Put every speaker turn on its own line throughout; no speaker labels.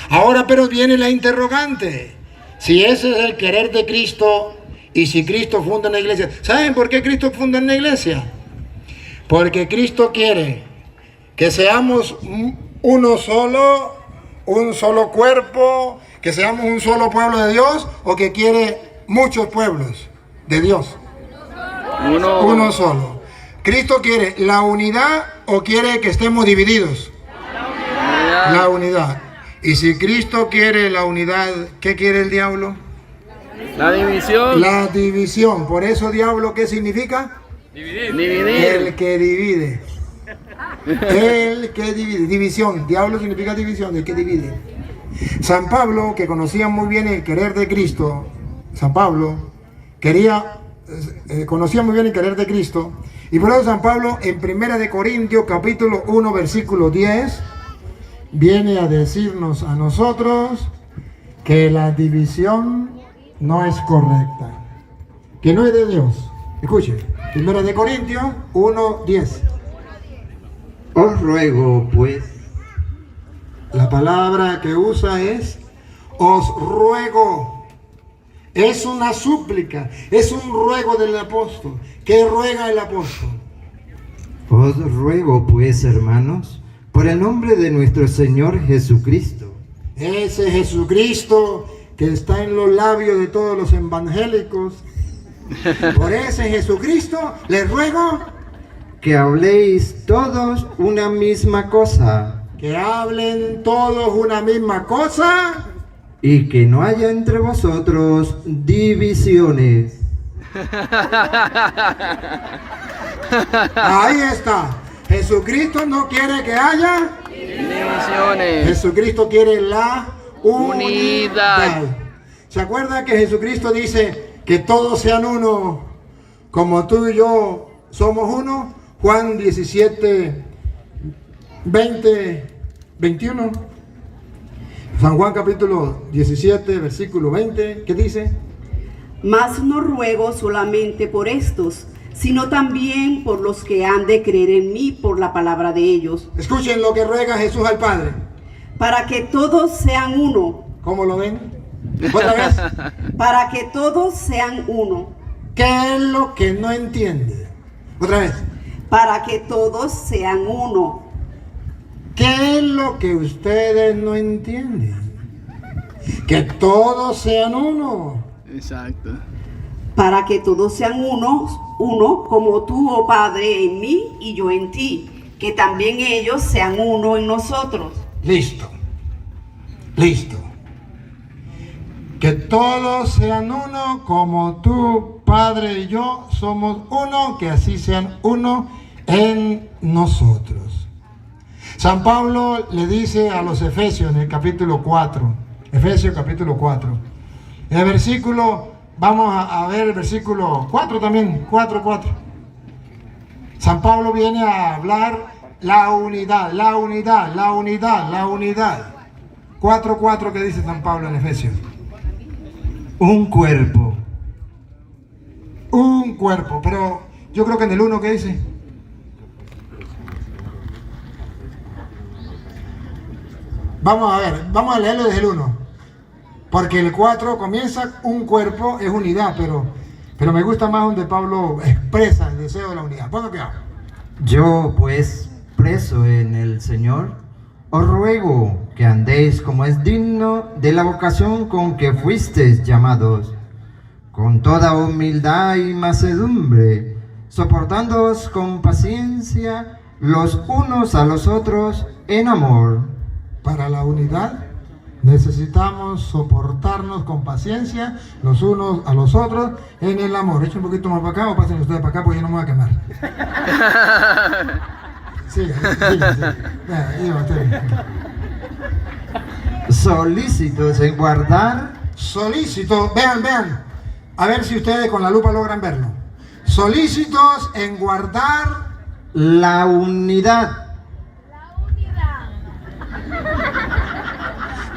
Ahora pero viene la interrogante. Si ese es el querer de Cristo y si Cristo funda una iglesia. ¿Saben por qué Cristo funda una iglesia? Porque Cristo quiere que seamos uno solo, un solo cuerpo, que seamos un solo pueblo de Dios, o que quiere muchos pueblos de Dios. Uno solo. ¿Cristo quiere la unidad o quiere que estemos divididos? La unidad. Y si Cristo quiere la unidad, ¿qué quiere el diablo?
La división.
La división. Por eso, diablo, ¿qué significa?
Dividir.
El que divide. El que divide. División. Diablo significa división, el que divide. San Pablo, que conocía muy bien el querer de Cristo, San Pablo conocía muy bien el querer de Cristo, y por eso San Pablo en 1 Corintios capítulo 1 versículo 10 viene a decirnos a nosotros que la división no es correcta, que no es de Dios. Escuche, 1 Corintios 1, 10.
Os ruego, pues,
la palabra que usa es os ruego. Es una súplica, es un ruego del apóstol. ¿Qué ruega el apóstol?
os ruego, pues, hermanos, por el nombre de nuestro Señor Jesucristo.
Ese Jesucristo que está en los labios de todos los evangélicos. Por ese Jesucristo les ruego
Que habléis todos una misma cosa,
que hablen todos una misma cosa
y que no haya entre vosotros divisiones.
Ahí está. Jesucristo no quiere que haya
Divisiones.
Jesucristo quiere la unidad.
Unidad.
¿Se acuerda que Jesucristo dice que todos sean uno como tú y yo somos uno? Juan 17, 20, 21. San Juan capítulo 17, versículo 20. ¿Qué dice?
Mas no ruego solamente por estos, sino también por los que han de creer en mí por la palabra de ellos,
Escuchen lo que ruega Jesús al Padre.
para que todos sean uno,
¿Cómo lo ven? Otra vez.
para que todos sean uno,
¿Qué es lo que no entiende? Otra vez.
para que todos sean uno.
¿Qué es lo que ustedes no entienden? Que todos sean uno.
Exacto.
Para que todos sean uno, como tú, oh Padre, en mí y yo en ti, que también ellos sean uno en nosotros.
Listo. Listo. Que todos sean uno, como tú, Padre y yo somos uno, que así sean uno en nosotros. San Pablo le dice a los Efesios en el capítulo 4, Efesios capítulo 4, el versículo, vamos a ver el versículo 4 también, 4. San Pablo viene a hablar la unidad. 4, ¿qué dice San Pablo en Efesios?
Un cuerpo.
Un cuerpo, pero yo creo que en el 1, ¿qué dice? Vamos a ver, vamos a leerlo desde el 1. Porque el 4 comienza, un cuerpo es unidad, pero me gusta más donde Pablo expresa el deseo de la unidad. Ponga cuidado.
Yo, pues, preso en el Señor, os ruego que andéis como es digno de la vocación con que fuisteis llamados, con toda humildad y mansedumbre, soportándoos con paciencia los unos a los otros en amor.
Para la unidad necesitamos soportarnos con paciencia los unos a los otros en el amor. Echen un poquito más para acá o pasen ustedes para acá porque yo no me voy a quemar. Sí.
Solícitos en guardar
Solícitos, vean. A ver si ustedes con la lupa logran verlo. Solícitos en guardar
la unidad.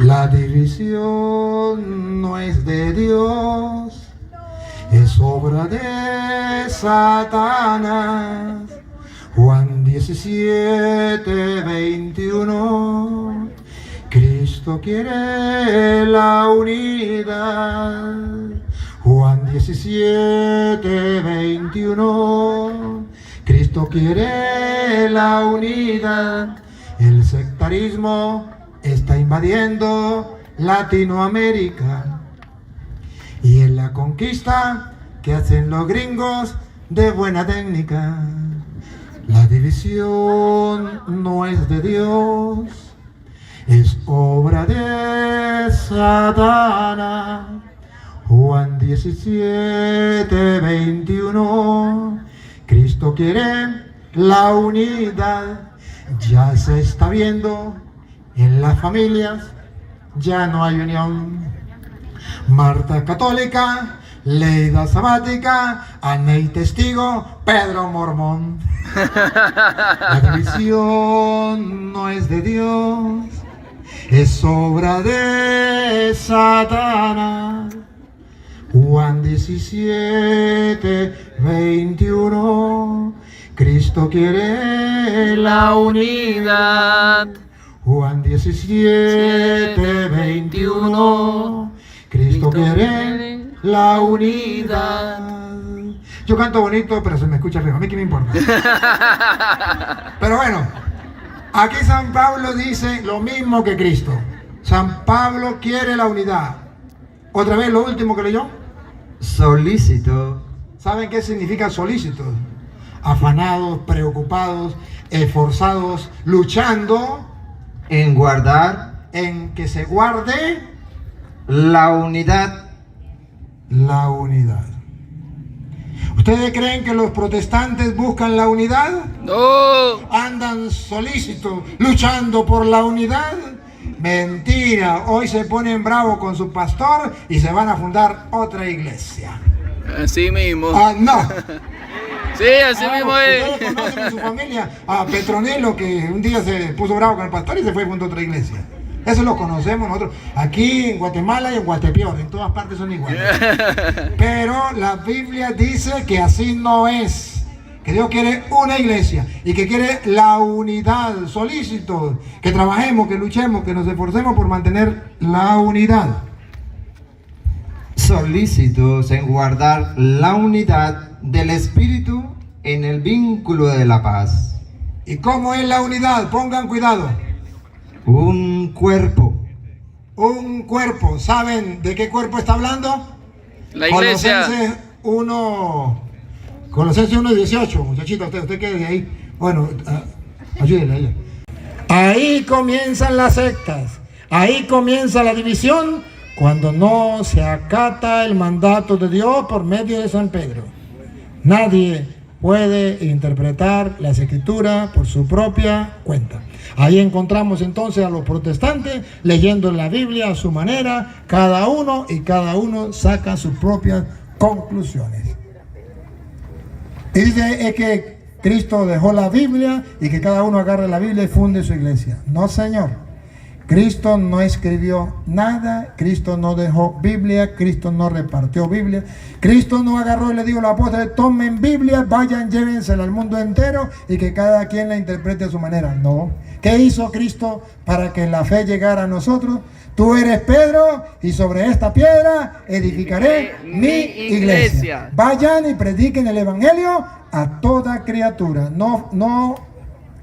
La división no es de Dios, es obra de Satanás. Juan 17, 21. Cristo quiere la unidad. Juan 17, 21. Cristo quiere la unidad. El sectarismo está invadiendo Latinoamérica. Y en la conquista que hacen los gringos de buena técnica, la división no es de Dios, es obra de Satanás. Juan 17, 21. Cristo quiere la unidad. Ya se está viendo en las familias, ya no hay unión. Marta católica, Leida sabática, Aney testigo, Pedro mormón. La división no es de Dios, es obra de Satanás. Juan 17, 21. Cristo quiere la unidad. Juan 17, 21. Cristo quiere la unidad. Yo canto bonito, pero se me escucha feo. A mí qué me importa. Pero bueno, aquí San Pablo dice lo mismo que Cristo. San Pablo quiere la unidad. Otra vez lo último que leyó.
Solícito.
¿Saben qué significa solícito? Afanados, preocupados, esforzados, luchando
En guardar
en que se guarde
la unidad.
la unidad. ¿Ustedes creen que los protestantes buscan la unidad?
No.
¿Andan solícitos, luchando por la unidad? Mentira, hoy se ponen bravos con su pastor y se van a fundar otra iglesia.
Así mismo.
Ah, no.
Sí, así mismo
Ustedes
es.
conocen en su familia a Petronilo, que un día se puso bravo con el pastor y se fue y fundó otra iglesia. Eso lo conocemos nosotros. Aquí en Guatemala y en Guatepeor, en todas partes son iguales. Pero la Biblia dice que así no es. Que Dios quiere una iglesia y que quiere la unidad. Solícitos, que trabajemos, que luchemos, que nos esforcemos por mantener la unidad.
Solícitos en guardar la unidad del Espíritu en el vínculo de la paz.
¿Y cómo es la unidad? Pongan cuidado.
Un cuerpo.
Un cuerpo. ¿Saben de qué cuerpo está hablando?
La iglesia.
Colosenses 1:18, muchachita, usted quede ahí. Bueno, ayúdenle a ella. Ahí comienzan las sectas, ahí comienza la división, cuando no se acata el mandato de Dios por medio de San Pedro. Nadie puede interpretar las escrituras por su propia cuenta. Ahí encontramos entonces a los protestantes leyendo la Biblia a su manera, cada uno saca sus propias conclusiones. Y dice es que Cristo dejó la Biblia y que cada uno agarre la Biblia y funde su iglesia. No, señor. Cristo no escribió nada, Cristo no dejó Biblia, Cristo no repartió Biblia, Cristo no agarró y le dijo a los apóstoles, tomen Biblia, vayan, llévensela al mundo entero y que cada quien la interprete a su manera. No. ¿Qué hizo Cristo para que la fe llegara a nosotros? Tú eres Pedro y sobre esta piedra edificaré mi iglesia. Vayan y prediquen el evangelio a toda criatura. No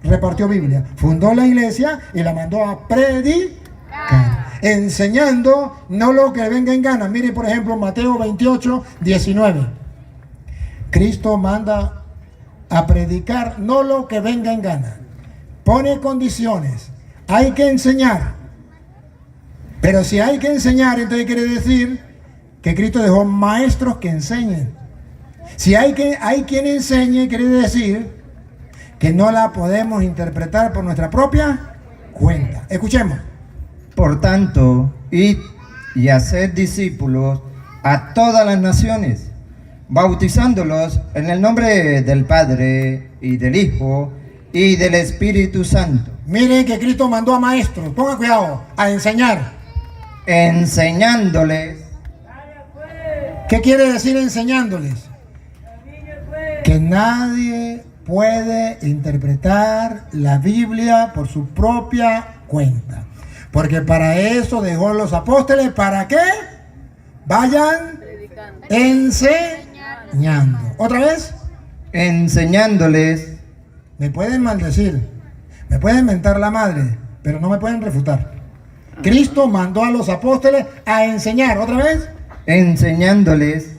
repartió Biblia, fundó la iglesia y la mandó a predicar, enseñando no lo que venga en gana. Mire por ejemplo Mateo 28, 19. Cristo manda a predicar no lo que venga en gana, pone condiciones, hay que enseñar. Pero si hay que enseñar, entonces quiere decir que Cristo dejó maestros que enseñen. Si hay quien enseñe, quiere decir que no la podemos interpretar por nuestra propia cuenta. Escuchemos.
Por tanto, id y haced discípulos a todas las naciones, bautizándolos en el nombre del Padre y del Hijo y del Espíritu Santo.
Miren que Cristo mandó a maestros, pongan cuidado, a enseñar.
Enseñándoles.
¿Qué quiere decir enseñándoles? Que nadie puede interpretar la Biblia por su propia cuenta. Porque para eso dejó a los apóstoles, ¿para qué? Vayan enseñando. ¿Otra vez?
Enseñándoles.
Me pueden maldecir, me pueden mentar la madre, pero no me pueden refutar. Cristo mandó a los apóstoles a enseñar. ¿Otra vez?
Enseñándoles.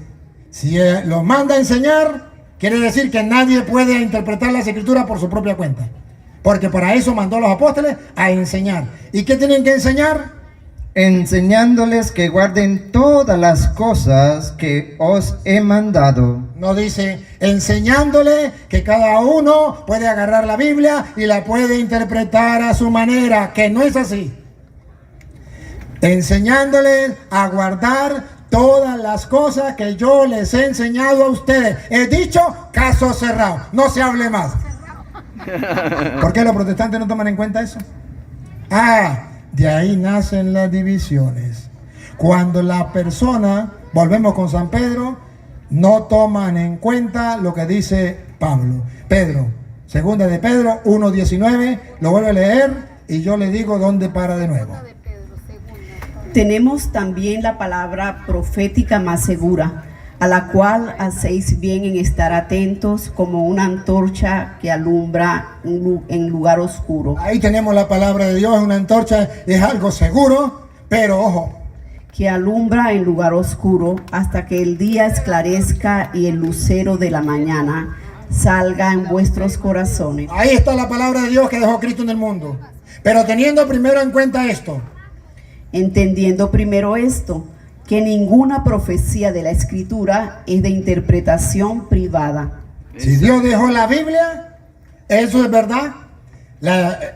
Si los manda a enseñar, quiere decir que nadie puede interpretar las escrituras por su propia cuenta. Porque para eso mandó a los apóstoles a enseñar. ¿Y qué tienen que enseñar?
Enseñándoles que guarden todas las cosas que os he mandado.
No dice enseñándole que cada uno puede agarrar la Biblia y la puede interpretar a su manera, que no es así. Enseñándoles a guardar todas las cosas que yo les he enseñado a ustedes. He dicho, caso cerrado, no se hable más. ¿Por qué los protestantes no toman en cuenta eso? De ahí nacen las divisiones. Cuando la persona, volvemos con San Pedro, no toman en cuenta lo que dice Pablo. Pedro, segunda de Pedro 1:19, lo vuelve a leer y yo le digo dónde para de nuevo.
Tenemos también la palabra profética más segura, a la cual hacéis bien en estar atentos como una antorcha que alumbra en lugar oscuro.
Ahí tenemos la palabra de Dios, una antorcha es algo seguro, pero ojo.
Que alumbra en lugar oscuro hasta que el día esclarezca y el lucero de la mañana salga en vuestros corazones.
Ahí está la palabra de Dios que dejó Cristo en el mundo. Pero teniendo primero en cuenta esto.
Entendiendo primero esto, que ninguna profecía de la Escritura es de interpretación privada.
Si Dios dejó la Biblia, eso es verdad.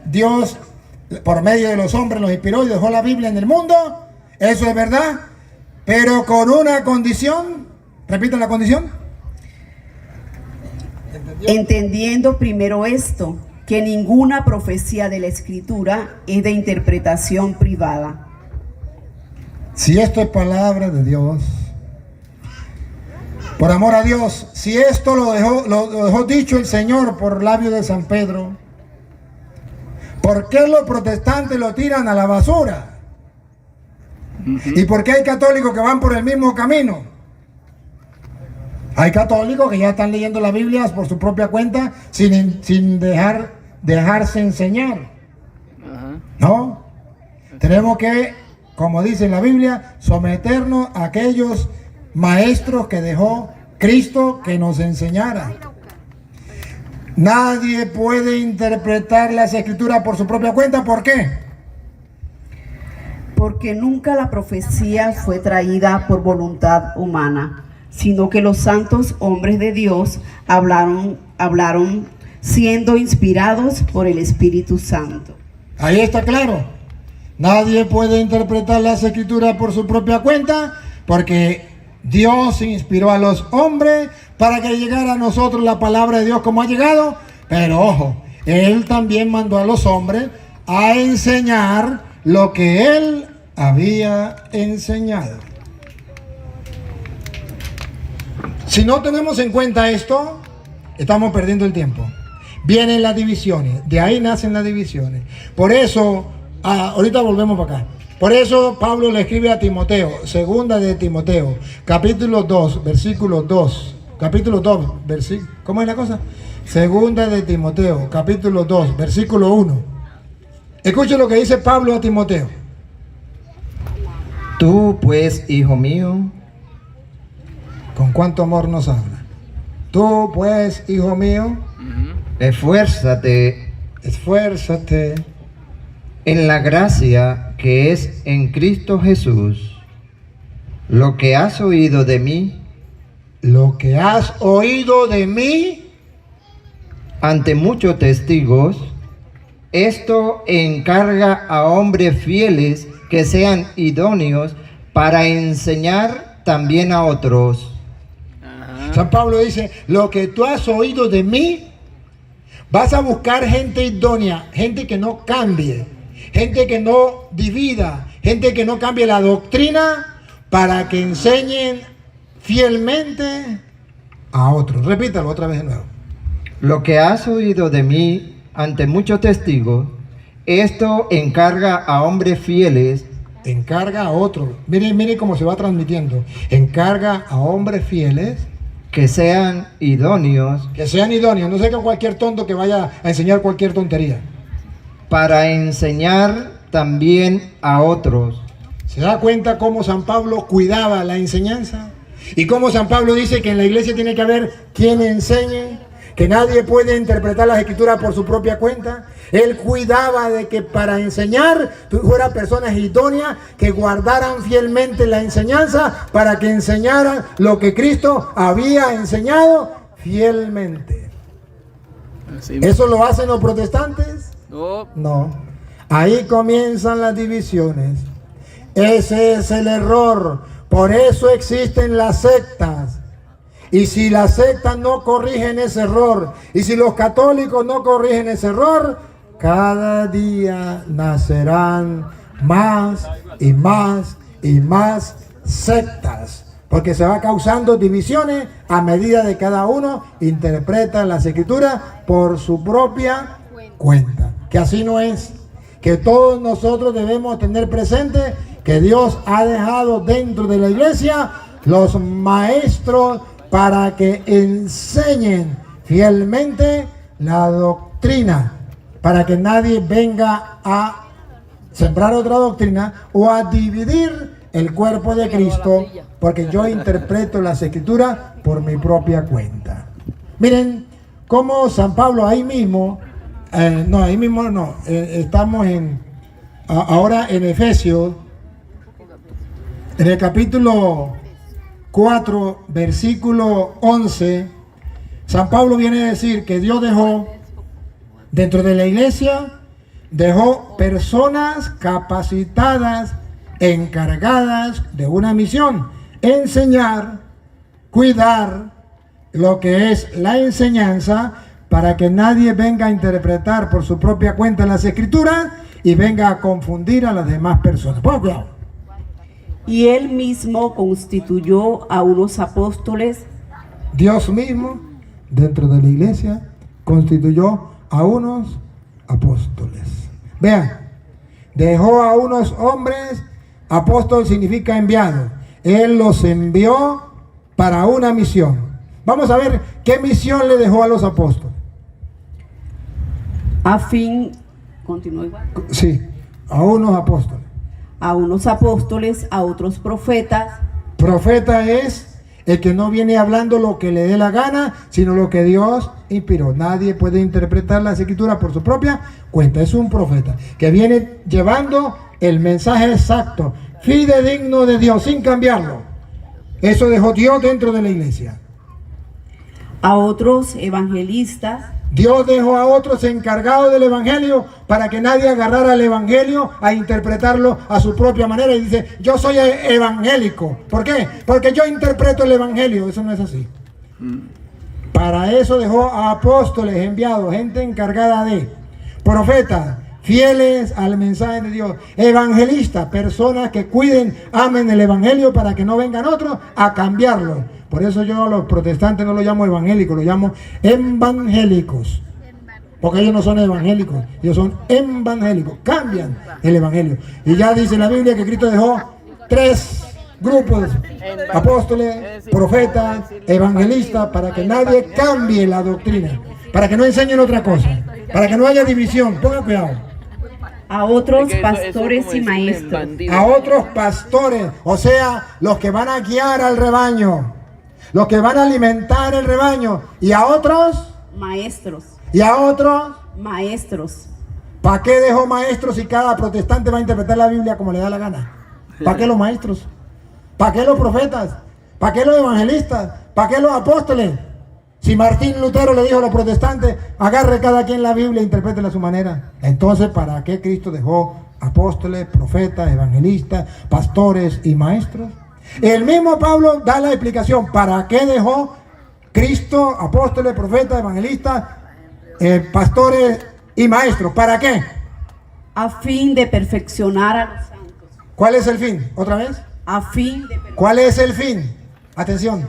Dios, por medio de los hombres, los inspiró y dejó la Biblia en el mundo. Eso es verdad. Pero con una condición. Repita la condición.
Entendiendo primero esto, que ninguna profecía de la Escritura es de interpretación privada.
Si esto es palabra de Dios, por amor a Dios, si esto lo dejó dicho el Señor por labios de San Pedro, ¿por qué los protestantes lo tiran a la basura? ¿Y por qué hay católicos que van por el mismo camino? Hay católicos que ya están leyendo la Biblia por su propia cuenta sin dejarse enseñar. ¿No? Tenemos que, como dice la Biblia, someternos a aquellos maestros que dejó Cristo que nos enseñara. Nadie puede interpretar las escrituras por su propia cuenta. ¿Por qué?
Porque nunca la profecía fue traída por voluntad humana, sino que los santos hombres de Dios hablaron siendo inspirados por el Espíritu Santo.
Ahí está claro. Nadie puede interpretar las escrituras por su propia cuenta, porque Dios inspiró a los hombres para que llegara a nosotros la palabra de Dios como ha llegado. Pero ojo, Él también mandó a los hombres a enseñar lo que Él había enseñado. Si no tenemos en cuenta esto, estamos perdiendo el tiempo. Vienen las divisiones, de ahí nacen las divisiones. Por eso, ahorita volvemos para acá. Por eso Pablo le escribe a Timoteo, segunda de Timoteo, capítulo 2, versículo 2. Capítulo 2, versículo, ¿cómo es la cosa? Segunda de Timoteo, capítulo 2, versículo 1. Escuche lo que dice Pablo a Timoteo.
Tú pues, hijo mío,
¿con cuánto amor nos habla? Tú pues, hijo mío,
esfuérzate en la gracia que es en Cristo Jesús. Lo que has oído de mí ante muchos testigos, esto encarga a hombres fieles que sean idóneos para enseñar también a otros.
San Pablo dice, lo que tú has oído de mí, vas a buscar gente idónea, gente que no cambie, gente que no divida, gente que no cambie la doctrina para que enseñen fielmente a otros. Repítalo otra vez de nuevo.
Lo que has oído de mí ante muchos testigos, Esto encarga a hombres fieles
Encarga a otros. Mire cómo se va transmitiendo. Encarga a hombres fieles
que sean idóneos
que sean idóneos. No sea que cualquier tonto que vaya a enseñar cualquier tontería.
para enseñar también a otros.
¿Se da cuenta cómo San Pablo cuidaba la enseñanza? Y cómo San Pablo dice que en la iglesia tiene que haber quien enseñe, que nadie puede interpretar las escrituras por su propia cuenta. Él cuidaba de que para enseñar fueran personas idóneas que guardaran fielmente la enseñanza para que enseñaran lo que Cristo había enseñado fielmente.
Así mismo.
¿Eso lo hacen los protestantes?
No.
No. Ahí comienzan las divisiones. Ese es el error. Por eso existen las sectas. Y si las sectas no corrigen ese error, y si los católicos no corrigen ese error, cada día nacerán más y más y más sectas. Porque se va causando divisiones a medida de cada uno interpreta las escrituras por su propia cuenta. Que así no es. Que todos nosotros debemos tener presente que Dios ha dejado dentro de la iglesia los maestros para que enseñen fielmente la doctrina, para que nadie venga a sembrar otra doctrina o a dividir el cuerpo de Cristo, porque yo interpreto las escrituras por mi propia cuenta. Miren cómo San Pablo ahí mismo, estamos ahora en Efesios, en el capítulo 4, versículo 11, San Pablo viene a decir que Dios dejó, dentro de la iglesia, dejó personas capacitadas, encargadas de una misión: enseñar, cuidar lo que es la enseñanza, para que nadie venga a interpretar por su propia cuenta las escrituras y venga a confundir a las demás personas. Pongan cuidado.
Y él mismo constituyó a unos apóstoles.
Dios mismo, dentro de la iglesia, constituyó a unos apóstoles. Vean, dejó a unos hombres, apóstol significa enviado. Él los envió para una misión. Vamos a ver qué misión le dejó a los apóstoles.
A fin, continúa igual.
Sí, a unos apóstoles.
A unos apóstoles, a otros profetas.
Profeta es el que no viene hablando lo que le dé la gana, sino lo que Dios inspiró. Nadie puede interpretar las escrituras por su propia cuenta. Es un profeta que viene llevando el mensaje exacto, fidedigno de Dios, sin cambiarlo. Eso dejó Dios dentro de la iglesia.
A otros evangelistas.
Dios dejó a otros encargados del evangelio para que nadie agarrara el evangelio a interpretarlo a su propia manera y dice: yo soy evangélico. ¿Por qué? Porque yo interpreto el evangelio. Eso no es así. Para eso dejó a apóstoles enviados, gente encargada de profetas, fieles al mensaje de Dios, evangelistas, personas que cuiden, amen el evangelio para que no vengan otros a cambiarlo. Por eso yo a los protestantes no los llamo evangélicos, los llamo evangélicos. Porque ellos no son evangélicos, ellos son evangélicos, cambian el evangelio. Y ya dice la Biblia que Cristo dejó 3 grupos: apóstoles, profetas, evangelistas, para que nadie cambie la doctrina, para que no enseñen otra cosa, para que no haya división. Pongan cuidado.
A otros pastores y maestros.
A otros pastores, o sea, los que van a guiar al rebaño, los que van a alimentar el rebaño. Y a otros
Maestros.
y a otros.
Maestros.
¿Para qué dejó maestros si cada protestante va a interpretar la Biblia como le da la gana? ¿Para qué los maestros? ¿Para qué los profetas? ¿Para qué los evangelistas? ¿Para qué los apóstoles? Si Martín Lutero le dijo a los protestantes: agarre cada quien la Biblia e interprétela a su manera. Entonces, ¿para qué Cristo dejó apóstoles, profetas, evangelistas, pastores y maestros? El mismo Pablo da la explicación. ¿Para qué dejó Cristo apóstoles, profetas, evangelistas, pastores y maestros? ¿Para qué?
A fin de perfeccionar a los santos.
¿Cuál es el fin? ¿Otra vez?
A fin de
¿Cuál es el fin? Atención.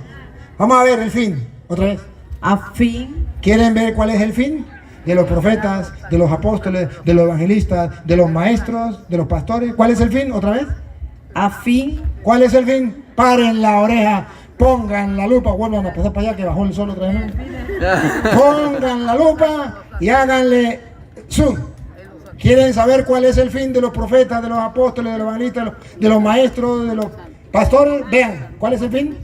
Vamos a ver el fin. ¿Otra vez?
A fin.
¿Quieren ver cuál es el fin? de los profetas, de los apóstoles, de los evangelistas, de los maestros, de los pastores. ¿Cuál es el fin? ¿Otra vez?
a fin
¿Cuál es el fin? Paren la oreja, pongan la lupa, vuelvan a pasar para allá que bajó el sol otra vez. Pongan la lupa y háganle zoom. ¿Quieren saber cuál es el fin de los profetas, de los apóstoles, de los evangelistas, de los maestros, de los pastores? Vean, ¿cuál es el fin?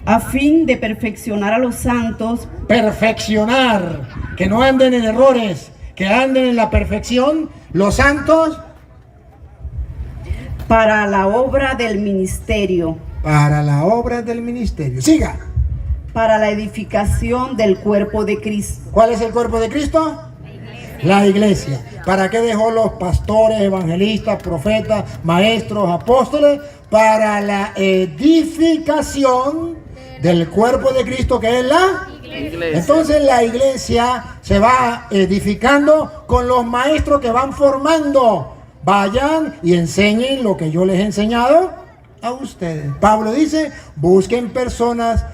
a fin de perfeccionar a los santos
Perfeccionar, que no anden en errores, que anden en la perfección, los santos,
para la obra del ministerio,
para la obra del ministerio. Siga.
para la edificación del cuerpo de Cristo.
¿Cuál es el cuerpo de Cristo? La iglesia. ¿Para qué dejó los pastores, evangelistas, profetas, maestros, apóstoles? Para la edificación del cuerpo de Cristo, que es la
Iglesia.
Entonces la iglesia se va edificando con los maestros que van formando. Vayan y enseñen lo que yo les he enseñado a ustedes. Pablo dice, busquen personas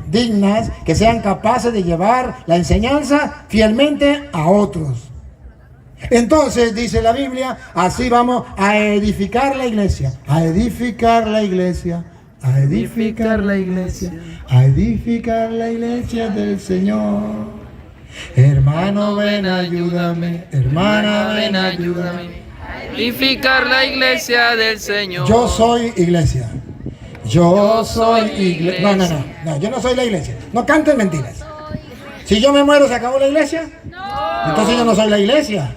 dignas que sean capaces de llevar la enseñanza fielmente a otros. Entonces dice la Biblia, así vamos a edificar la iglesia, a edificar la iglesia, a edificar la iglesia, a edificar la iglesia del Señor. Hermano, ven, ayúdame, hermana, ven, ayúdame.
Edificar la iglesia del Señor.
Yo soy iglesia. Yo soy iglesia. No, yo no soy la iglesia. No canten mentiras. Si yo me muero, ¿se acabó la iglesia? No. Entonces yo no soy la iglesia.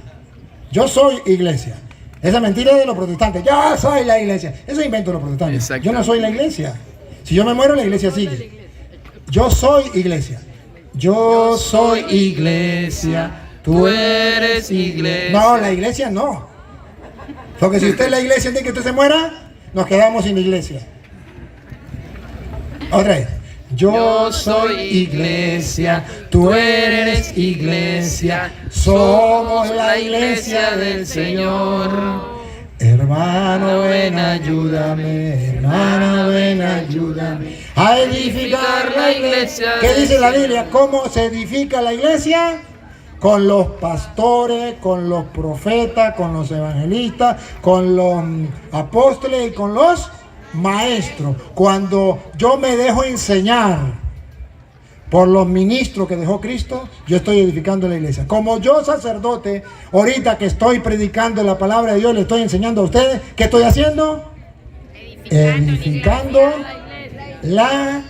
Yo soy iglesia. Esa mentira es de los protestantes. Yo soy la iglesia. Eso es invento de los protestantes. Yo no soy la iglesia. Si yo me muero, la iglesia sigue. Yo soy iglesia. Yo soy iglesia.
Tú eres iglesia.
No, la iglesia no. Porque si usted es la iglesia antes de que usted se muera, nos quedamos sin iglesia. Otra vez. Yo soy iglesia, tú eres iglesia, somos la iglesia del Señor. Hermano, ven, ayúdame, hermana, ven, ayúdame a edificar la iglesia. ¿Qué dice la Biblia? ¿Cómo se edifica la iglesia? Con los pastores, con los profetas, con los evangelistas, con los apóstoles y con los maestros. Cuando yo me dejo enseñar por los ministros que dejó Cristo, yo estoy edificando la iglesia. Como yo, sacerdote, ahorita que estoy predicando la palabra de Dios, le estoy enseñando a ustedes, ¿qué estoy haciendo? Edificando la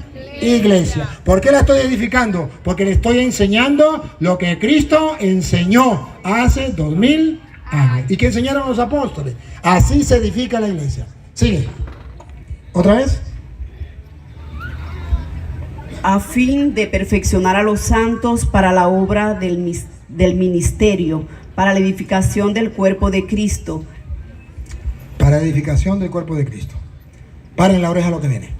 iglesia. ¿Por qué la estoy edificando? Porque le estoy enseñando lo que Cristo enseñó hace 2000 años. ¿Y qué enseñaron los apóstoles? Así se edifica la iglesia. Sigue. ¿Otra vez?
A fin de perfeccionar a los santos para la obra del ministerio, para la edificación del cuerpo de Cristo.
Para edificación del cuerpo de Cristo. Paren la oreja a lo que viene.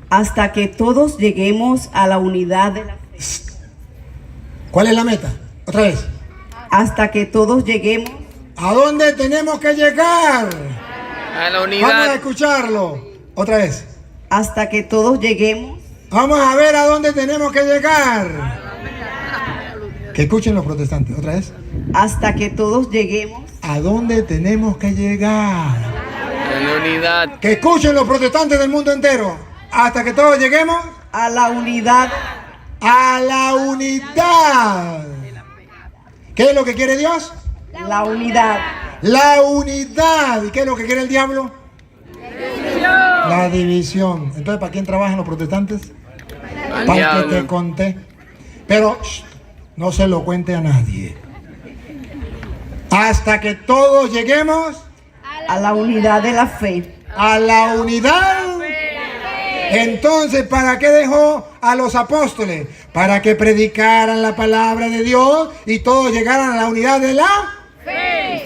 Hasta que todos lleguemos a la unidad de la fe.
¿Cuál es la meta? Otra vez.
Hasta que todos lleguemos.
¿A dónde tenemos que llegar?
A la
Vamos a
unidad.
escucharlo. Otra vez.
Hasta que todos lleguemos.
Vamos a ver a dónde tenemos que llegar. Que escuchen los protestantes. Otra vez.
Hasta que todos lleguemos.
¿A dónde tenemos que llegar?
A la unidad.
Que escuchen los protestantes del mundo entero. Hasta que todos lleguemos
A la unidad.
a la unidad. ¿Qué es lo que quiere Dios?
La unidad.
La unidad. ¿Y qué es lo que quiere el diablo? La división. Entonces, ¿para quién trabajan los protestantes?
Al
Para el que te
diablo.
conté. Pero no se lo cuente a nadie. Hasta que todos lleguemos
A la unidad de la fe.
a la unidad. Entonces, ¿para qué dejó a los apóstoles? Para que predicaran la palabra de Dios y todos llegaran a la unidad de la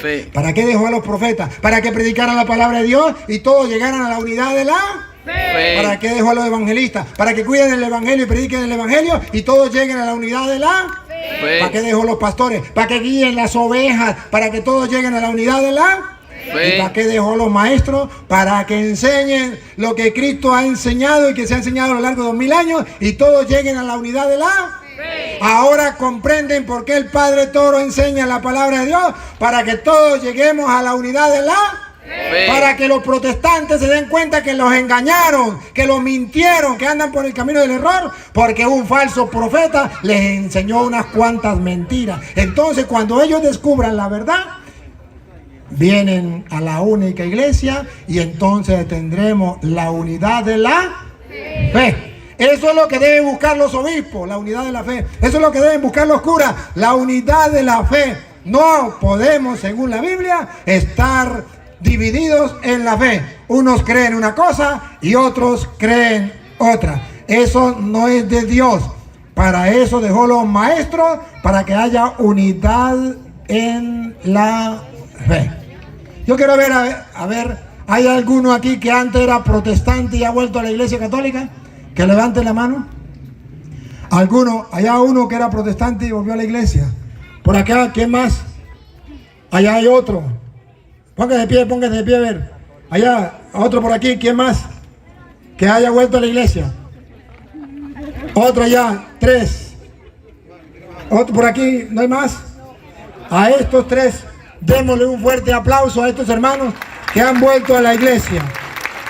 Fe.
¿Para qué dejó a los profetas? Para que predicaran la palabra de Dios y todos llegaran a la unidad de la
Fe.
¿Para qué dejó a los evangelistas? Para que cuiden el evangelio y prediquen el evangelio y todos lleguen a la unidad de la
Fe.
¿Para qué dejó los pastores? Para que guíen las ovejas, para que todos lleguen a la unidad de la
Fe.
¿Y para qué dejó los maestros? Para que enseñen lo que Cristo ha enseñado y que se ha enseñado a lo largo de 2000 años y todos lleguen a la unidad de la Ahora comprenden por qué el Padre Toro enseña la palabra de Dios, para que todos lleguemos a la unidad de la fe. Para que los protestantes se den cuenta que los engañaron, que los mintieron, que andan por el camino del error, porque un falso profeta les enseñó unas cuantas mentiras. Entonces, cuando ellos descubran la verdad, vienen a la única iglesia y entonces tendremos la unidad de la fe. Eso es lo que deben buscar los obispos, la unidad de la fe. Eso es lo que deben buscar los curas, la unidad de la fe. No podemos, según la Biblia, estar divididos en la fe. Unos creen una cosa y otros creen otra. Eso no es de Dios. Para eso dejó los maestros, para que haya unidad en la fe. Yo quiero ver, a ver, ¿hay alguno aquí que antes era protestante y ha vuelto a la iglesia católica? Que levante la mano. ¿Alguno? Allá uno que era protestante y volvió a la iglesia. Por acá, ¿quién más? Allá hay otro. Póngase de pie, a ver. Allá, otro por aquí, ¿quién más? Que haya vuelto a la iglesia. Otro allá, 3. Otro por aquí, ¿no hay más? A estos 3, démosle un fuerte aplauso a estos hermanos que han vuelto a la iglesia.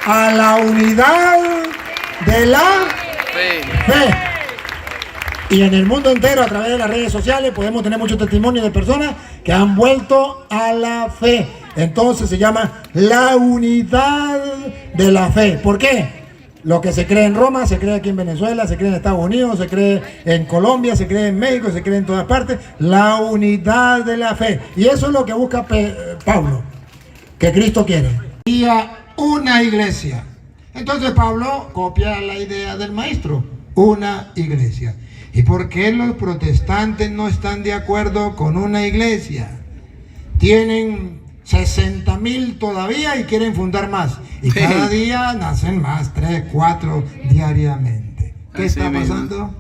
A la unidad de la fe. Y en el mundo entero, a través de las redes sociales, podemos tener muchos testimonios de personas que han vuelto a la fe. Entonces se llama la unidad de la fe. ¿Por qué? Lo que se cree en Roma, se cree aquí en Venezuela, se cree en Estados Unidos, se cree en Colombia, se cree en México, se cree en todas partes. La unidad de la fe. Y eso es lo que busca Pablo, que Cristo quiere. Y a una iglesia. Entonces Pablo copia la idea del maestro, una iglesia. ¿Y por qué los protestantes no están de acuerdo con una iglesia? Tienen 60,000 todavía y quieren fundar más. Y cada día nacen más, 3, 4 diariamente. ¿Qué está pasando?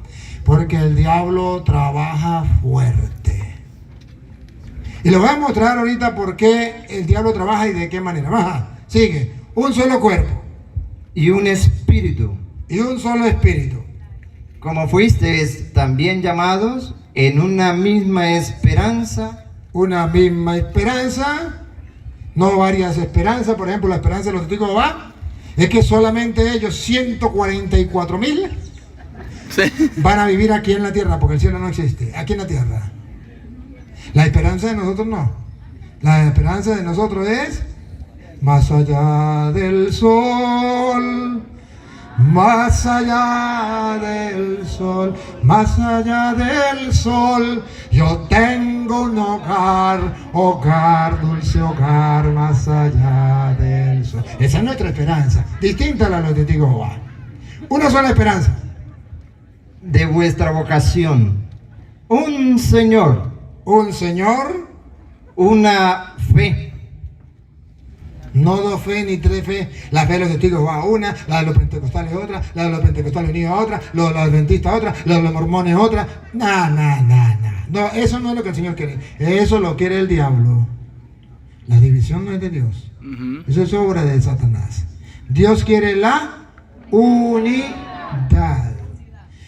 Porque el diablo trabaja fuerte. Y les voy a mostrar ahorita por qué el diablo trabaja y de qué manera. Baja, sigue. Un solo cuerpo.
Y un espíritu.
Y un solo espíritu.
Como fuisteis también llamados en una misma esperanza.
Una misma esperanza. No varias esperanzas. Por ejemplo, la esperanza de los testigos de Jehová es que solamente ellos, 144,000, van a vivir aquí en la tierra, porque el cielo no existe. Aquí en la tierra. La esperanza de nosotros no. La esperanza de nosotros es más allá del sol, más allá del sol, más allá del sol. Yo tengo un hogar, hogar, dulce hogar, más allá del sol. Esa es nuestra esperanza, distinta a la de los testigos de Jehová. Una sola esperanza.
De vuestra vocación, un Señor, una fe.
No 2 fe ni 3 fe. La fe de los testigos va a una, la de los pentecostales otra, la de los pentecostales unidos a otra, la de los adventistas otra, la de los mormones otra. No, eso no es lo que el Señor quiere. Eso lo quiere el diablo. La división no es de Dios. Eso es obra de Satanás. Dios quiere la unidad.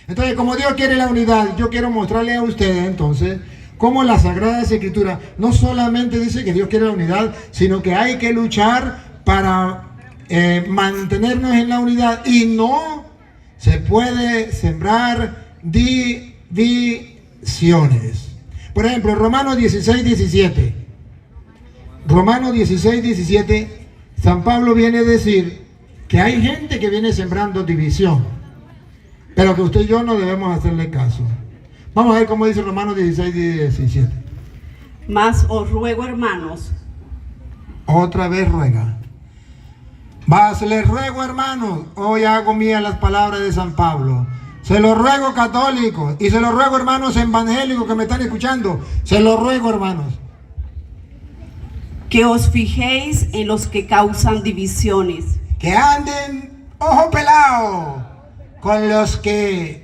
Entonces, como Dios quiere la unidad, yo quiero mostrarle a ustedes entonces cómo la Sagrada Escritura no solamente dice que Dios quiere la unidad, sino que hay que luchar para mantenernos en la unidad, y no se puede sembrar divisiones. Por ejemplo, Romanos 16:17. Romanos 16:17, San Pablo viene a decir que hay gente que viene sembrando división, pero que usted y yo no debemos hacerle caso. Vamos a ver cómo dice Romanos 16:17.
Mas os ruego, hermanos.
Otra vez ruega. Mas les ruego, hermanos, hoy hago mías las palabras de San Pablo. Se lo ruego, católicos, y se lo ruego, hermanos evangélicos que me están escuchando. Se lo ruego, hermanos.
Que os fijéis en los que causan divisiones.
Que anden, ojo pelado, con los que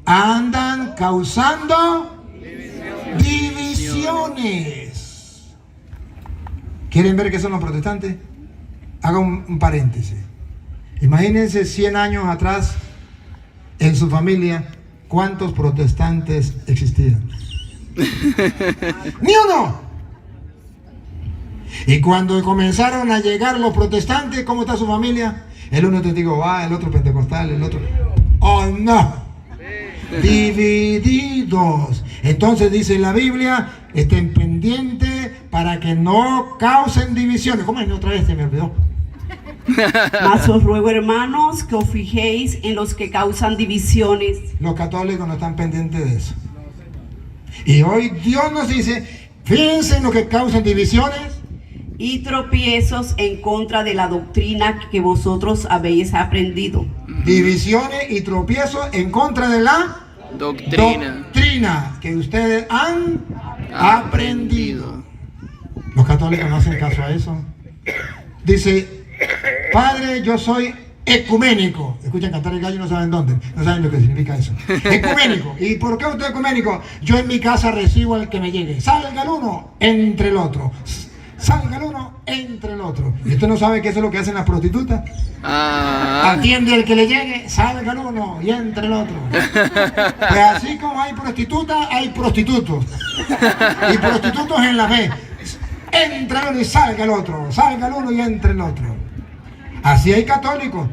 andan causando divisiones. ¿Quieren ver qué son los protestantes? Haga un paréntesis. Imagínense 100 años atrás en su familia ¿cuántos protestantes existían? ¡Ni uno! Y cuando comenzaron a llegar los protestantes, ¿cómo está su familia? El uno testigo va, el otro pentecostal, el otro... ¡Oh, no! Divididos. Entonces dice la Biblia, estén pendientes para que no causen divisiones. ¿Cómo es? Otra vez se me olvidó.
Mas os ruego, hermanos, que os fijéis en los que causan divisiones.
Los católicos no están pendientes de eso. Y hoy Dios nos dice, fíjense en los que causan divisiones
Y tropiezos en contra de la doctrina que vosotros habéis aprendido.
Divisiones y tropiezos en contra de la doctrina que ustedes han aprendido. Los católicos no hacen caso a eso. Dice, Padre, yo soy ecuménico. Escuchan cantar el gallo y no saben dónde. No saben lo que significa eso. Ecuménico. ¿Y por qué usted es ecuménico? Yo en mi casa recibo al que me llegue. Salga el uno entre el otro. Salga el uno entre el otro. ¿Y usted no sabe que eso es lo que hacen las prostitutas? Atiende al que le llegue, salga el uno y entre el otro. Pues así como hay prostitutas, hay prostitutos. Y prostitutos en la fe. Entra el uno y salga el otro. Salga el uno y entre el otro. Así hay católicos.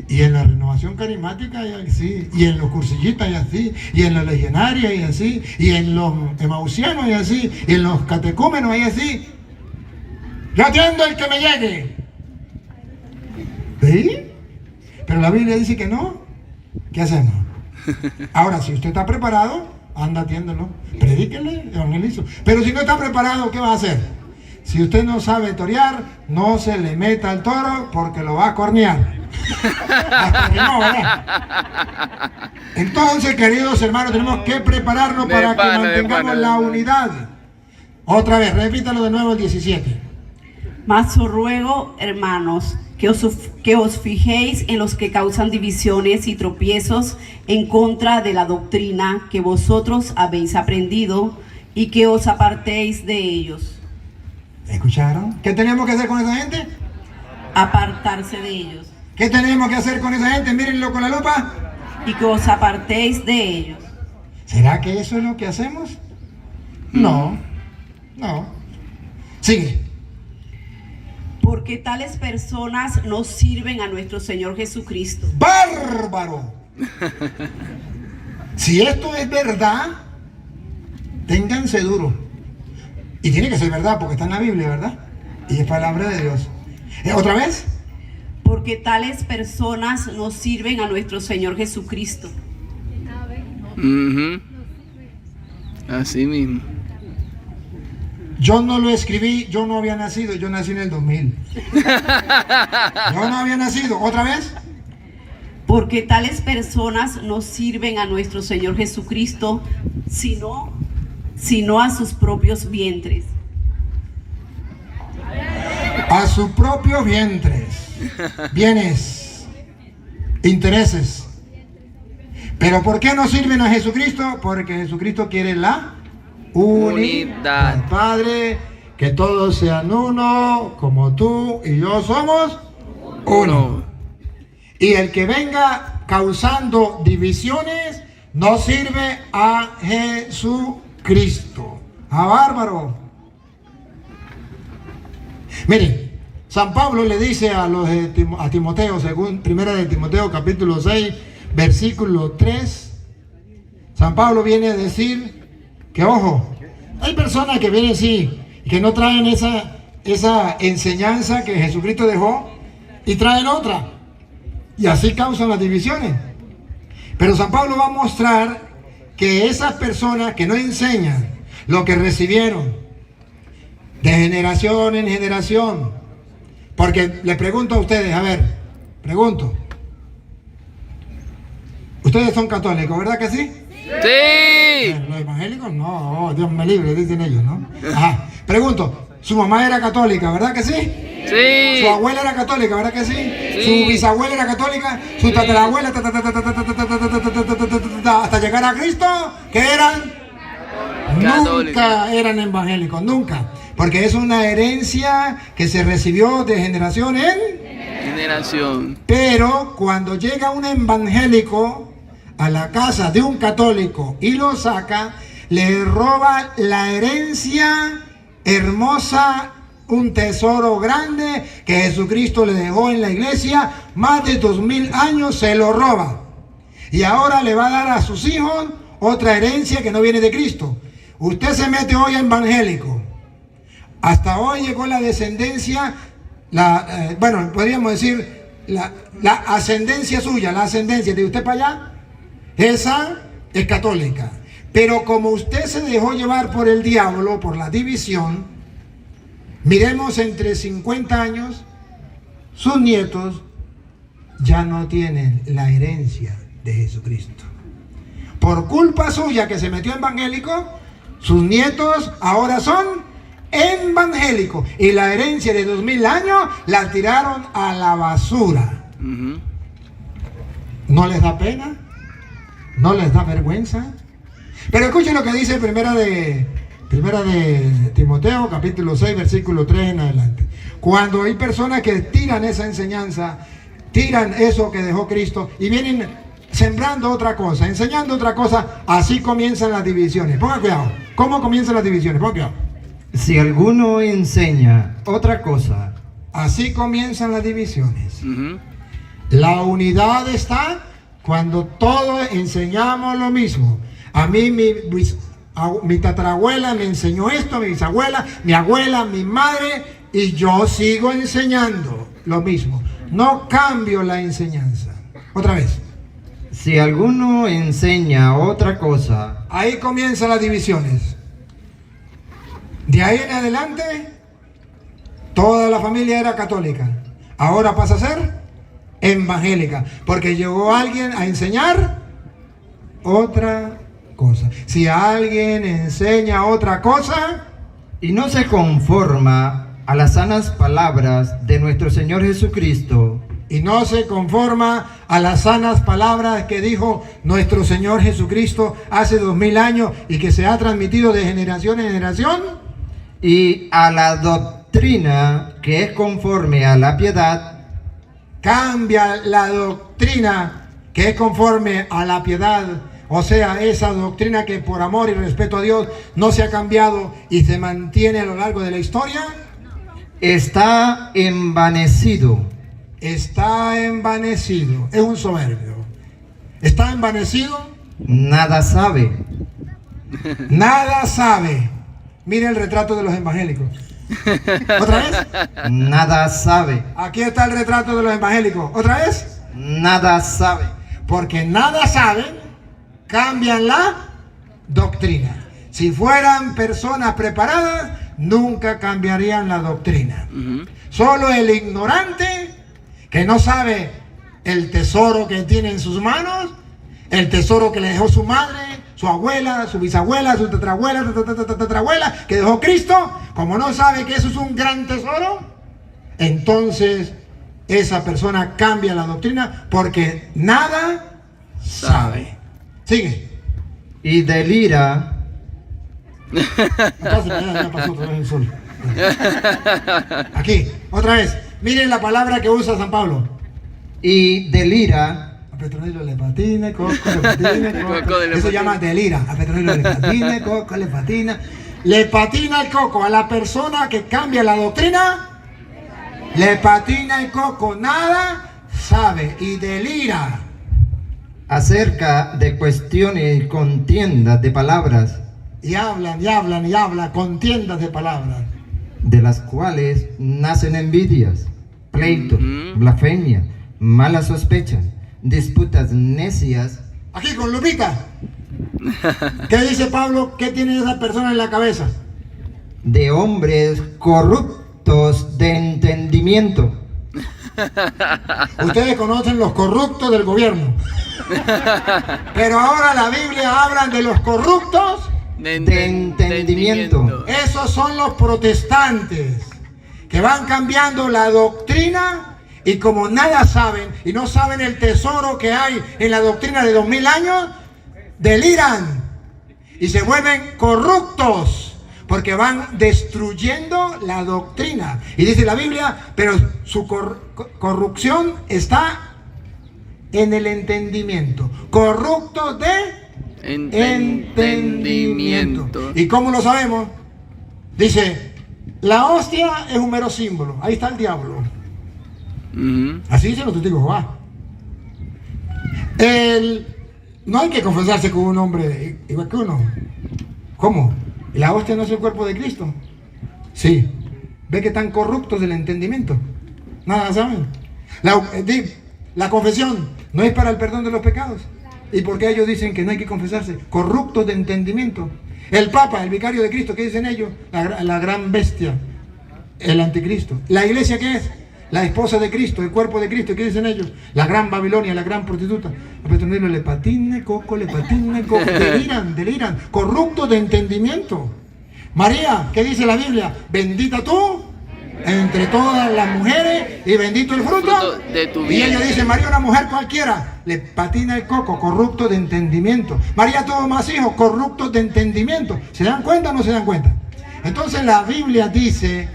Y en la renovación carismática hay así, y en los cursillistas hay así, y en la legionaria hay así, y en los emausianos hay así, y en los catecúmenos hay así. Yo atiendo el que me llegue. ¿Sí? Pero la Biblia dice que no. ¿Qué hacemos? Ahora, si usted está preparado, anda atiéndelo, predíquele, evangelizo. Pero si no está preparado, ¿qué va a hacer? Si usted no sabe torear, no se le meta al toro porque lo va a cornear. Hasta que no, ¿verdad? Entonces, queridos hermanos, tenemos que prepararnos para que mantengamos la unidad. Otra vez, repítalo de nuevo el 17.
Mas os ruego, hermanos, que os fijéis en los que causan divisiones y tropiezos en contra de la doctrina que vosotros habéis aprendido y que os apartéis de ellos.
¿Escucharon? ¿Qué tenemos que hacer con esa gente?
Apartarse de ellos.
¿Qué tenemos que hacer con esa gente? Mírenlo con la lupa.
Y que os apartéis de ellos.
¿Será que eso es lo que hacemos? No, no. Sigue.
Porque tales personas no sirven a nuestro Señor Jesucristo.
¡Bárbaro! Si esto es verdad, ténganse duro. Y tiene que ser verdad porque está en la Biblia, ¿verdad? Y es palabra de Dios. ¿Otra vez?
Porque tales personas no sirven a nuestro Señor Jesucristo.
Así mismo.
Yo no lo escribí, yo no había nacido, yo nací en el 2000. Yo no había nacido. ¿Otra vez?
Porque tales personas no sirven a nuestro Señor Jesucristo, sino a sus propios vientres.
A sus propios vientres, bienes, intereses. ¿Pero por qué no sirven a Jesucristo? Porque Jesucristo quiere la unidad. Padre, que todos sean uno, como tú y yo somos uno. Y el que venga causando divisiones no sirve a Jesucristo. ¡Ah, bárbaro! Miren, San Pablo le dice a Timoteo, según primera de Timoteo capítulo 6, versículo 3, San Pablo viene a decir que, ojo, hay personas que vienen así, que no traen esa enseñanza que Jesucristo dejó y traen otra, y así causan las divisiones. Pero San Pablo va a mostrar que esas personas que no enseñan lo que recibieron de generación en generación, porque les pregunto a ustedes, a ver, pregunto, ustedes son católicos, ¿verdad que sí?
Sí.
Los evangélicos no, Dios me libre, dicen ellos, ¿no? Ajá. Pregunto, su mamá era católica, ¿verdad que sí?
Sí.
Su abuela era católica, ¿verdad que sí?
Sí.
Su bisabuela era católica, su tatarabuela, hasta llegar a Cristo, ¿qué eran? Nunca eran evangélicos, nunca. Porque es una herencia que se recibió de generación en
generación.
Pero cuando llega un evangélico a la casa de un católico y lo saca, le roba la herencia hermosa, un tesoro grande que Jesucristo le dejó en la iglesia, más de 2000 años se lo roba. Y ahora le va a dar a sus hijos otra herencia que no viene de Cristo. Usted se mete hoy a evangélico. Hasta hoy llegó la descendencia, bueno, podríamos decir, la ascendencia suya, la ascendencia de usted para allá, esa es católica. Pero como usted se dejó llevar por el diablo, por la división, miremos, entre 50 años, sus nietos ya no tienen la herencia de Jesucristo. Por culpa suya que se metió evangélico, sus nietos ahora son evangélicos. Y la herencia de 2000 años la tiraron a la basura. ¿No les da pena? ¿No les da vergüenza? Pero escuchen lo que dice primera de Timoteo, capítulo 6, versículo 3 en adelante. Cuando hay personas que tiran esa enseñanza, tiran eso que dejó Cristo y vienen sembrando otra cosa, enseñando otra cosa, así comienzan las divisiones. Pongan cuidado. ¿Cómo comienzan las divisiones? Pongan cuidado.
Si alguno enseña otra cosa,
así comienzan las divisiones. La unidad está cuando todos enseñamos lo mismo. A mí mi tatarabuela me enseñó esto, mi bisabuela, mi abuela, mi madre, y yo sigo enseñando lo mismo. No cambio la enseñanza. Otra vez.
Si alguno enseña otra cosa,
ahí comienzan las divisiones. De ahí en adelante, toda la familia era católica. Ahora pasa a ser evangélica, porque llegó alguien a enseñar otra cosa. Si alguien enseña otra cosa
y no se conforma a las sanas palabras de nuestro Señor Jesucristo,
y no se conforma a las sanas palabras que dijo nuestro Señor Jesucristo hace 2000 años y que se ha transmitido de generación en generación,
y a la doctrina que es conforme a la piedad,
cambia la doctrina que es conforme a la piedad, o sea, esa doctrina que por amor y respeto a Dios no se ha cambiado y se mantiene a lo largo de la historia,
está envanecido.
Está envanecido, es un soberbio. Está envanecido.
Nada sabe.
Nada sabe. Mire el retrato de los evangélicos. ¿Otra vez?
Nada sabe.
Aquí está el retrato de los evangélicos. ¿Otra vez?
Nada sabe.
Porque nada saben, cambian la doctrina. Si fueran personas preparadas, nunca cambiarían la doctrina. Solo el ignorante, que no sabe el tesoro que tiene en sus manos, el tesoro que le dejó su madre, su abuela, su bisabuela, su tatarabuela, que dejó Cristo, como no sabe que eso es un gran tesoro, entonces esa persona cambia la doctrina porque nada sabe. Sigue.
Y delira.
Ya pasó otra vez el sol. Aquí, otra vez. Miren la palabra que usa San Pablo.
Y delira.
A Petronilo le patina, Coco le patina, Coco. Eso se llama delira. A Petronilo le patina, Coco le patina. Le patina el coco a la persona que cambia la doctrina. Le patina el coco, nada sabe y delira
Acerca de cuestiones y contiendas de palabras.
Y hablan, contiendas de palabras.
De las cuales nacen envidias, pleitos, blasfemias, malas sospechas, disputas necias.
Aquí con Lupita. ¿Qué dice Pablo? ¿Qué tiene esa persona en la cabeza?
De hombres corruptos de entendimiento.
Ustedes conocen los corruptos del gobierno. Pero ahora la Biblia habla de los corruptos
de entendimiento.
Esos son los protestantes que van cambiando la doctrina y como nada saben y no saben el tesoro que hay en la doctrina de 2000 años, deliran y se vuelven corruptos porque van destruyendo la doctrina. Y dice la Biblia, pero su corrupción está en el entendimiento. Corruptos de entendimiento. ¿Y cómo lo sabemos? Dice, la hostia es un mero símbolo. Ahí está el diablo. Así dicen los testigos de Jehová. No hay que confesarse con un hombre igual que uno. ¿Cómo? ¿La hostia no es el cuerpo de Cristo? Sí. ¿Ve que están corruptos del entendimiento? Nada saben. La confesión no es para el perdón de los pecados. ¿Y por qué ellos dicen que no hay que confesarse? Corruptos de entendimiento. El Papa, el vicario de Cristo, ¿qué dicen ellos? La gran bestia, el anticristo. ¿La iglesia qué es? La esposa de Cristo, el cuerpo de Cristo. ¿Qué dicen ellos? La gran Babilonia, la gran prostituta. A Petronilo le patina coco, deliran, corruptos de entendimiento. María, ¿qué dice la Biblia? Bendita tú entre todas las mujeres y bendito el fruto
de tu
vida. Y
vientre.
ella dice, María, una mujer cualquiera, le patina el coco, corrupto de entendimiento. María tuvo más hijos, corruptos de entendimiento. ¿Se dan cuenta o no se dan cuenta? Entonces la Biblia dice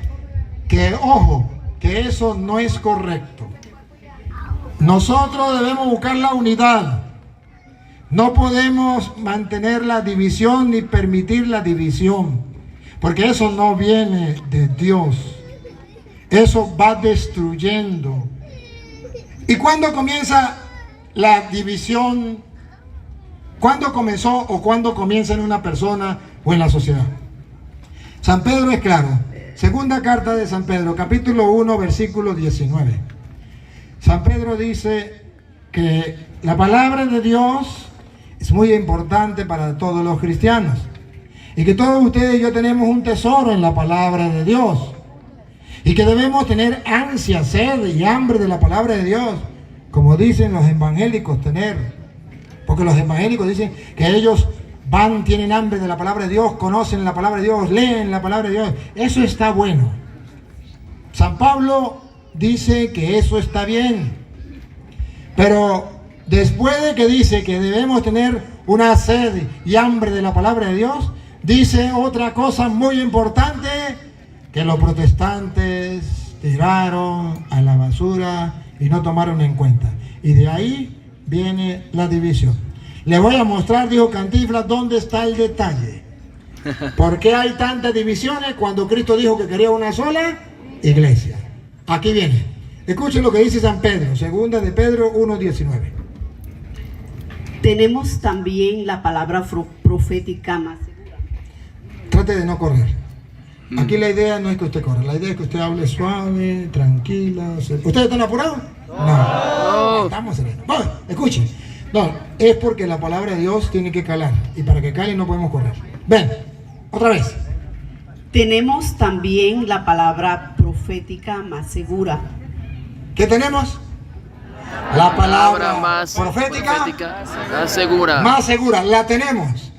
que, ojo, que eso no es correcto. Nosotros debemos buscar la unidad. No podemos mantener la división ni permitir la división, porque eso no viene de Dios. Eso va destruyendo. ¿Y cuándo comienza la división? ¿Cuándo comenzó o cuándo comienza en una persona o en la sociedad? San Pedro es claro. Segunda carta de San Pedro, capítulo 1, versículo 19. San Pedro dice que la palabra de Dios es muy importante para todos los cristianos. Y que todos ustedes y yo tenemos un tesoro en la palabra de Dios. Y que debemos tener ansia, sed y hambre de la palabra de Dios. Como dicen los evangélicos tener. Porque los evangélicos dicen que ellos tienen hambre de la palabra de Dios, conocen la palabra de Dios, leen la palabra de Dios. Eso está bueno. San Pablo dice que eso está bien. Pero después de que dice que debemos tener una sed y hambre de la palabra de Dios, dice otra cosa muy importante que los protestantes tiraron a la basura y no tomaron en cuenta. Y de ahí viene la división. Le voy a mostrar, dijo Cantinflas, dónde está el detalle. ¿Por qué hay tantas divisiones cuando Cristo dijo que quería una sola iglesia? Aquí viene. Escuchen lo que dice San Pedro, segunda de Pedro 1:19.
Tenemos también la palabra profética más segura.
Trate de no correr. Aquí la idea no es que usted corra, la idea es que usted hable suave, tranquila. ¿Ustedes están apurados? No. Estamos serenos. Bueno, escuchen. No, es porque la palabra de Dios tiene que calar. Y para que cale no podemos correr. Ven, otra vez.
Tenemos también la palabra profética más segura.
¿Qué tenemos? La palabra
más
profética
más segura.
más segura. La tenemos.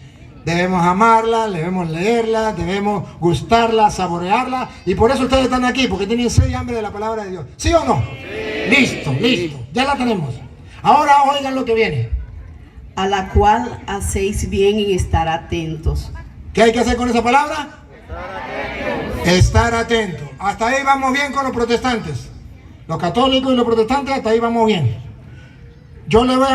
Debemos amarla, debemos leerla, debemos gustarla, saborearla. Y por eso ustedes están aquí, porque tienen sed y hambre de la palabra de Dios. ¿Sí o no? Sí. Listo. Ya la tenemos. Ahora oigan lo que viene.
A la cual hacéis bien en estar atentos.
¿Qué hay que hacer con esa palabra? Estar atento. Hasta ahí vamos bien con los protestantes. Los católicos y los protestantes, hasta ahí vamos bien. Yo le voy a